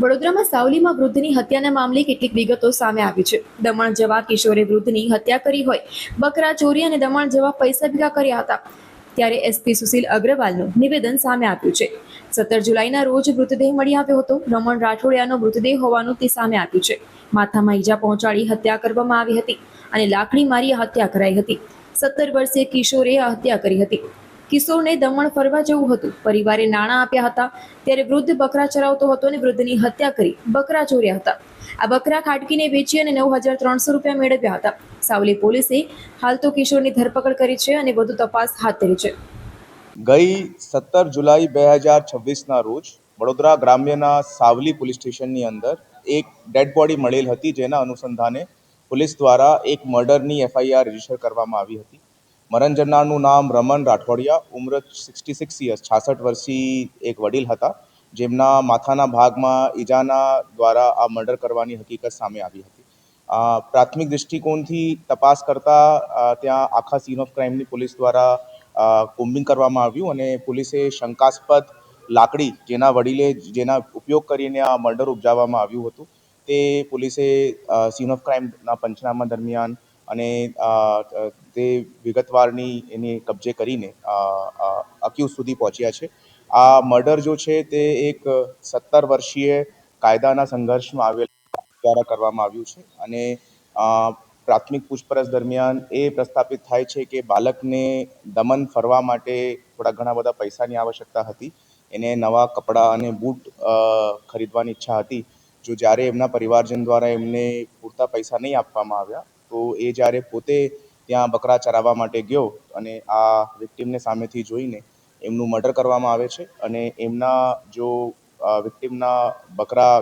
વડોદરામાં સાવલીમાં વૃદ્ધની હત્યાના મામલે કેટલીક વિગતો સામે આવી છે. દમણ જવા કિશોરે વૃદ્ધની હત્યા કરી હોય, બકરા ચોરી અને દમણ જવા પૈસા ભેગા કર્યા હતા. ત્યારે એસપી સુશીલ અગ્રવાલનું નિવેદન સામે આવ્યું છે. 17 જુલાઈના રોજ મૃતદેહ મળી આવ્યો હતો. રમણ રાઠોડિયાનો મૃતદેહ હોવાનું તે સામે આવ્યું છે. માથામાં ઈજા પહોંચાડી હત્યા કરવામાં આવી હતી અને લાકડી મારી હત્યા કરાઈ હતી. 17 વર્ષીય કિશોરે આ હત્યા કરી હતી. કિશોરને દમણ ફરવા જવું હતું. પરિવારે નાણાં આપ્યા હતા ત્યારે વૃદ્ધ બકરા ચરાવતો હતો અને વૃદ્ધની હત્યા કરી બકરા ચોર્યા હતા. આ બકરા ખાટકીને વેચી અને 9,300 રૂપિયા મેળવ્યા હતા. સાવલી પોલીસે હાલ તો કિશોરની ધરપકડ કરી છે અને વધુ તપાસ હાથ ધરી છે. ગઈ 17 જુલાઈ 2026ના રોજ વડોદરા ગ્રામ્યના સાવલી પોલીસ સ્ટેશનની અંદર એક ડેડ બોડી મળેલ હતી, જેના અનુસંધાને પોલીસ દ્વારા એક મર્ડરની એફઆઈઆર રજીસ્ટર કરવામાં આવી હતી. મરણ જનારનું નામ રમણ રાઠોડિયા, ઉંમર 66 યર્સ, 66 વર્ષીય એક વડીલ હતા, જેમના માથાના ભાગમાં ઈજાના દ્વારા આ મર્ડર કરવાની હકીકત સામે આવી હતી. પ્રાથમિક દૃષ્ટિકોણથી તપાસ કરતા ત્યાં આખા સીન ઓફ ક્રાઇમની પોલીસ દ્વારા કોમ્બિંગ કરવામાં આવ્યું અને પોલીસે શંકાસ્પદ લાકડી જેના ઉપયોગ કરીને આ મર્ડર ઉપજાવવામાં આવ્યું હતું, તે પોલીસે સીન ઓફ ક્રાઇમના પંચનામા દરમિયાન અને તે વિગતવારની એની કબજે કરીને અક્યુઝ સુધી પહોંચ્યા છે. આ મર્ડર જો છે તે એક 17 વર્ષીય કાયદાના સંઘર્ષમાં આવેલ દ્વારા કરવામાં આવ્યું છે અને પ્રાથમિક પૂછપરછ દરમિયાન એ પ્રસ્થાપિત થાય છે કે બાળકને દમન ફરવા માટે થોડા ઘણા બધા પૈસાની આવશ્યકતા હતી. એને નવા કપડાં અને બૂટ ખરીદવાની ઈચ્છા હતી. જો જ્યારે એમના પરિવારજન દ્વારા એમને પૂરતા પૈસા નહીં આપવામાં આવ્યા, તો એ જ્યારે પોતે ત્યાં બકરા ચરાવવા માટે ગયો અને આ વિક્ટિમને સામેથી જોઈને એમનું મર્ડર કરવામાં આવે છે અને એમના જો વિક્ટિમના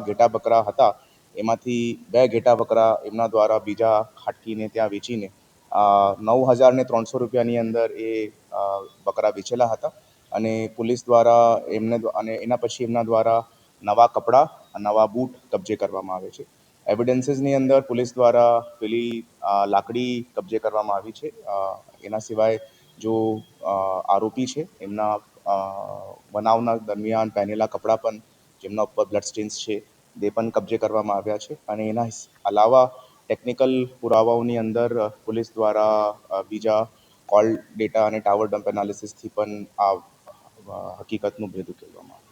ઘેટા બકરા હતા, એમાંથી 2 ઘેટા બકરા એમના દ્વારા બીજા ખાટકીને ત્યાં વેચીને 9,300 રૂપિયાની અંદર એ બકરા વેચેલા હતા અને પોલીસ દ્વારા એના પછી એમના દ્વારા નવા કપડાં, નવા બૂટ કબજે કરવામાં આવે છે. એવિડન્સીસની અંદર પોલીસ દ્વારા પેલી લાકડી કબજે કરવામાં આવી છે. એના સિવાય જો આરોપી છે એમના બનાવના દરમિયાન પહેરેલા કપડાં પણ, જેમના ઉપર બ્લડ સ્ટેન્સ છે, તે પણ કબજે કરવામાં આવ્યા છે અને એના અલાવા ટેકનિકલ પુરાવાઓની અંદર પોલીસ દ્વારા બીજા કોલ ડેટા અને ટાવર ડમ્પ એનાલિસિસથી પણ આ હકીકતનું ભેદ ઉકેલવામાં આવ્યું.